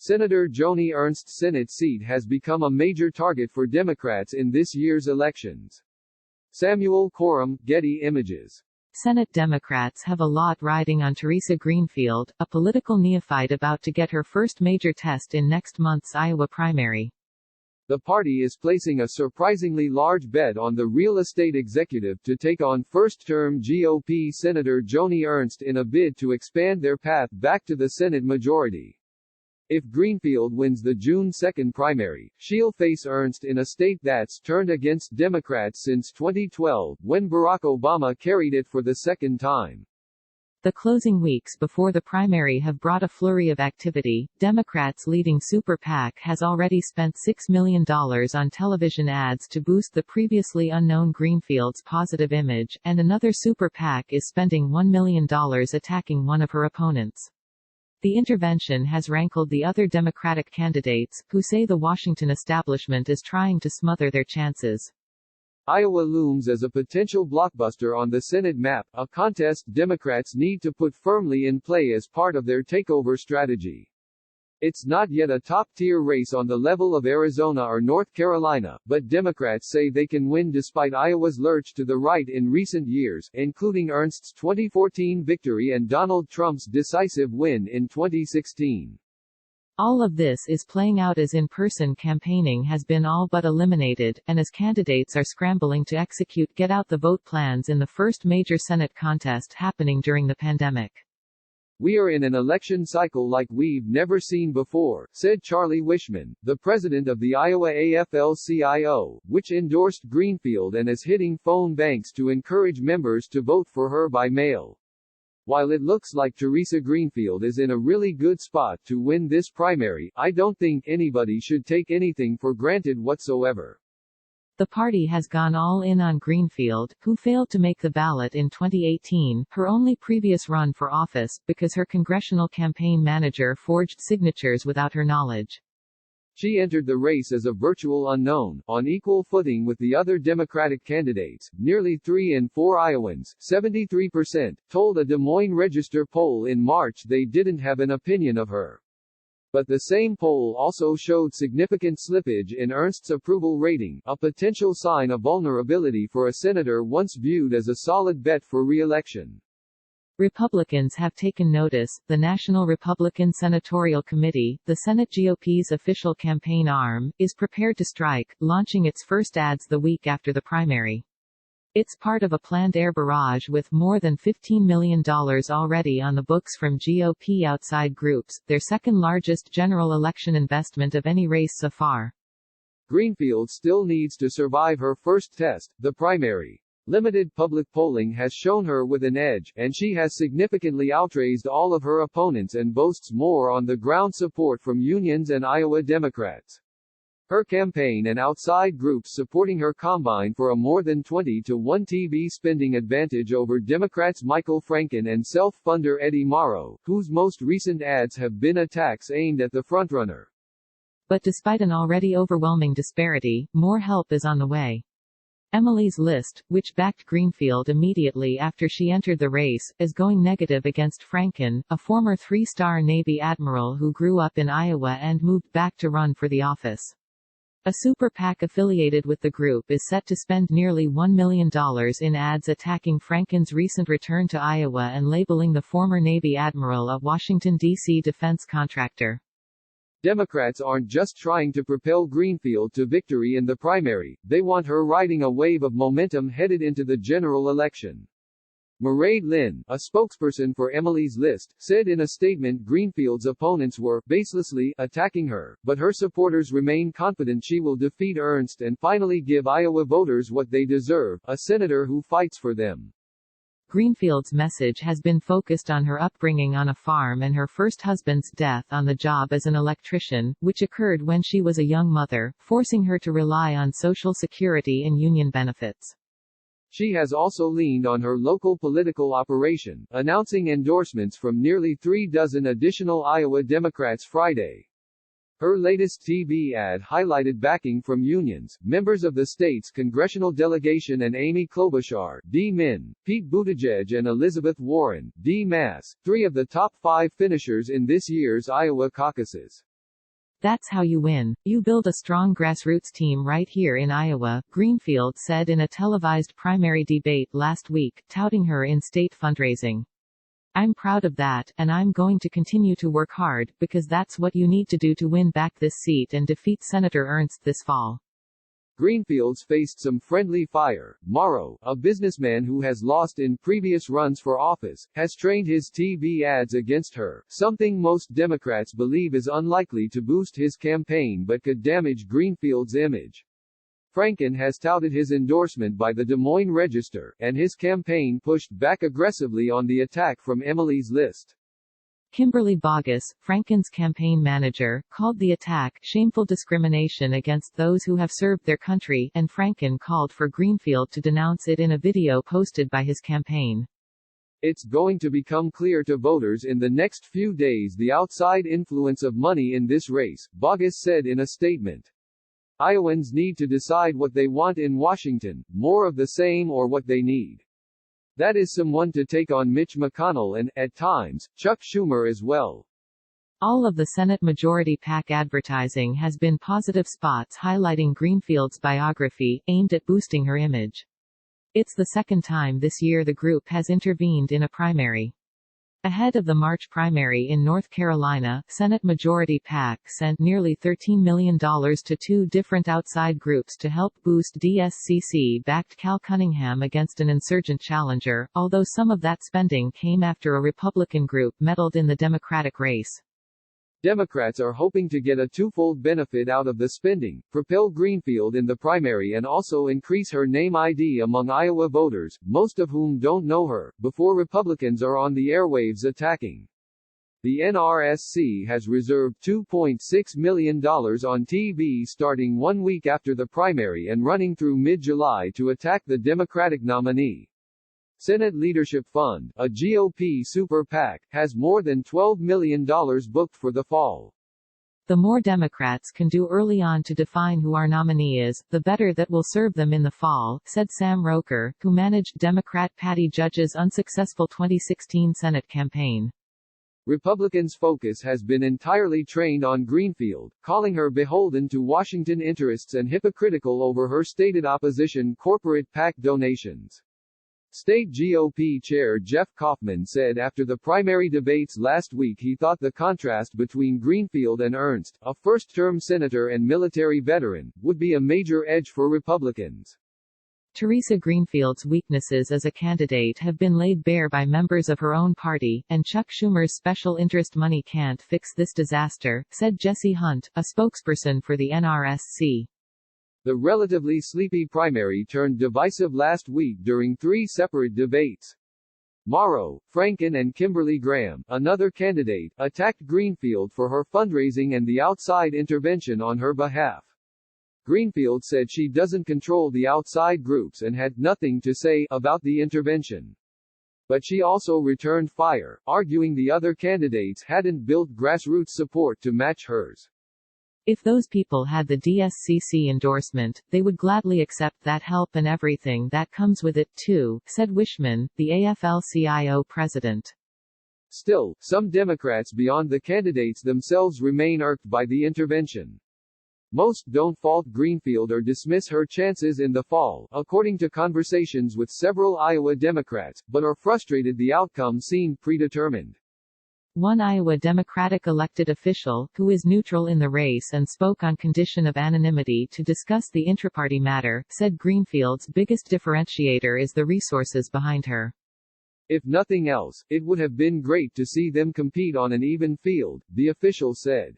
Senator Joni Ernst's Senate seat has become a major target for Democrats in this year's elections. Samuel Corum, Getty Images. Senate Democrats have a lot riding on Teresa Greenfield, a political neophyte about to get her first major test in next month's Iowa primary. The party is placing a surprisingly large bet on the real estate executive to take on first-term GOP Senator Joni Ernst in a bid to expand their path back to the Senate majority. If Greenfield wins the June 2 primary, she'll face Ernst in a state that's turned against Democrats since 2012, when Barack Obama carried it for the second time. The closing weeks before the primary have brought a flurry of activity. Democrats' leading super PAC has already spent $6 million on television ads to boost the previously unknown Greenfield's positive image, and another super PAC is spending $1 million attacking one of her opponents. The intervention has rankled the other Democratic candidates, who say the Washington establishment is trying to smother their chances. Iowa looms as a potential blockbuster on the Senate map, a contest Democrats need to put firmly in play as part of their takeover strategy. It's not yet a top-tier race on the level of Arizona or North Carolina, but Democrats say they can win despite Iowa's lurch to the right in recent years, including Ernst's 2014 victory and Donald Trump's decisive win in 2016. All of this is playing out as in-person campaigning has been all but eliminated, and as candidates are scrambling to execute get-out-the-vote plans in the first major Senate contest happening during the pandemic. "We are in an election cycle like we've never seen before," said Charlie Wishman, the president of the Iowa AFL-CIO, which endorsed Greenfield and is hitting phone banks to encourage members to vote for her by mail. "While it looks like Teresa Greenfield is in a really good spot to win this primary, I don't think anybody should take anything for granted whatsoever." The party has gone all in on Greenfield, who failed to make the ballot in 2018, her only previous run for office, because her congressional campaign manager forged signatures without her knowledge. She entered the race as a virtual unknown, on equal footing with the other Democratic candidates. Nearly 3 in 4 Iowans, 73%, told a Des Moines Register poll in March they didn't have an opinion of her. But the same poll also showed significant slippage in Ernst's approval rating, a potential sign of vulnerability for a senator once viewed as a solid bet for re-election. Republicans have taken notice. The National Republican Senatorial Committee, the Senate GOP's official campaign arm, is prepared to strike, launching its first ads the week after the primary. It's part of a planned air barrage with more than $15 million already on the books from GOP outside groups, their second-largest general election investment of any race so far. Greenfield still needs to survive her first test, the primary. Limited public polling has shown her with an edge, and she has significantly outraised all of her opponents and boasts more on-the-ground support from unions and Iowa Democrats. Her campaign and outside groups supporting her combine for a more than 20-to-1 TV spending advantage over Democrats Michael Franken and self-funder Eddie Morrow, whose most recent ads have been attacks aimed at the frontrunner. But despite an already overwhelming disparity, more help is on the way. Emily's List, which backed Greenfield immediately after she entered the race, is going negative against Franken, a former 3-star Navy admiral who grew up in Iowa and moved back to run for the office. A super PAC affiliated with the group is set to spend nearly $1 million in ads attacking Franken's recent return to Iowa and labeling the former Navy admiral a Washington, D.C. defense contractor. Democrats aren't just trying to propel Greenfield to victory in the primary, they want her riding a wave of momentum headed into the general election. Mairead Lynn, a spokesperson for Emily's List, said in a statement Greenfield's opponents were baselessly attacking her, but her supporters remain confident she will defeat Ernst and finally give Iowa voters what they deserve, a senator who fights for them. Greenfield's message has been focused on her upbringing on a farm and her first husband's death on the job as an electrician, which occurred when she was a young mother, forcing her to rely on Social Security and union benefits. She has also leaned on her local political operation, announcing endorsements from nearly 3 dozen additional Iowa Democrats Friday. Her latest TV ad highlighted backing from unions, members of the state's congressional delegation and Amy Klobuchar, D-Min, Pete Buttigieg and Elizabeth Warren, D-Mass, 3 of the top 5 finishers in this year's Iowa caucuses. That's how you win. You build a strong grassroots team right here in Iowa, Greenfield said in a televised primary debate last week, touting her in-state fundraising. I'm proud of that, and I'm going to continue to work hard, because that's what you need to do to win back this seat and defeat Senator Ernst this fall. Greenfields faced some friendly fire. Morrow, a businessman who has lost in previous runs for office, has trained his TV ads against her, something most Democrats believe is unlikely to boost his campaign but could damage Greenfield's image. Franken has touted his endorsement by the Des Moines Register, and his campaign pushed back aggressively on the attack from Emily's list. Kimberly Boggess, Franken's campaign manager, called the attack shameful discrimination against those who have served their country, and Franken called for Greenfield to denounce it in a video posted by his campaign. It's going to become clear to voters in the next few days the outside influence of money in this race, Boggess said in a statement. Iowans need to decide what they want in Washington, more of the same or what they need. That is someone to take on Mitch McConnell and, at times, Chuck Schumer as well. All of the Senate Majority PAC advertising has been positive spots highlighting Greenfield's biography, aimed at boosting her image. It's the second time this year the group has intervened in a primary. Ahead of the March primary in North Carolina, Senate Majority PAC sent nearly $13 million to two different outside groups to help boost DSCC-backed Cal Cunningham against an insurgent challenger, although some of that spending came after a Republican group meddled in the Democratic race. Democrats are hoping to get a twofold benefit out of the spending, propel Greenfield in the primary and also increase her name ID among Iowa voters, most of whom don't know her, before Republicans are on the airwaves attacking. The NRSC has reserved $2.6 million on TV starting 1 week after the primary and running through mid-July to attack the Democratic nominee. Senate Leadership Fund, a GOP super PAC, has more than $12 million booked for the fall. The more Democrats can do early on to define who our nominee is, the better that will serve them in the fall, said Sam Roker, who managed Democrat Patty Judge's unsuccessful 2016 Senate campaign. Republicans' focus has been entirely trained on Greenfield, calling her beholden to Washington interests and hypocritical over her stated opposition corporate PAC donations. State GOP Chair Jeff Kaufman said after the primary debates last week he thought the contrast between Greenfield and Ernst, a first-term senator and military veteran, would be a major edge for Republicans. Teresa Greenfield's weaknesses as a candidate have been laid bare by members of her own party, and Chuck Schumer's special interest money can't fix this disaster, said Jesse Hunt, a spokesperson for the NRSC. The relatively sleepy primary turned divisive last week during 3 separate debates. Morrow, Franken and Kimberly Graham, another candidate, attacked Greenfield for her fundraising and the outside intervention on her behalf. Greenfield said she doesn't control the outside groups and had nothing to say about the intervention. But she also returned fire, arguing the other candidates hadn't built grassroots support to match hers. If those people had the DSCC endorsement, they would gladly accept that help and everything that comes with it, too, said Wishman, the AFL-CIO president. Still, some Democrats beyond the candidates themselves remain irked by the intervention. Most don't fault Greenfield or dismiss her chances in the fall, according to conversations with several Iowa Democrats, but are frustrated the outcome seemed predetermined. One Iowa Democratic elected official, who is neutral in the race and spoke on condition of anonymity to discuss the intraparty matter, said Greenfield's biggest differentiator is the resources behind her. If nothing else, it would have been great to see them compete on an even field, the official said.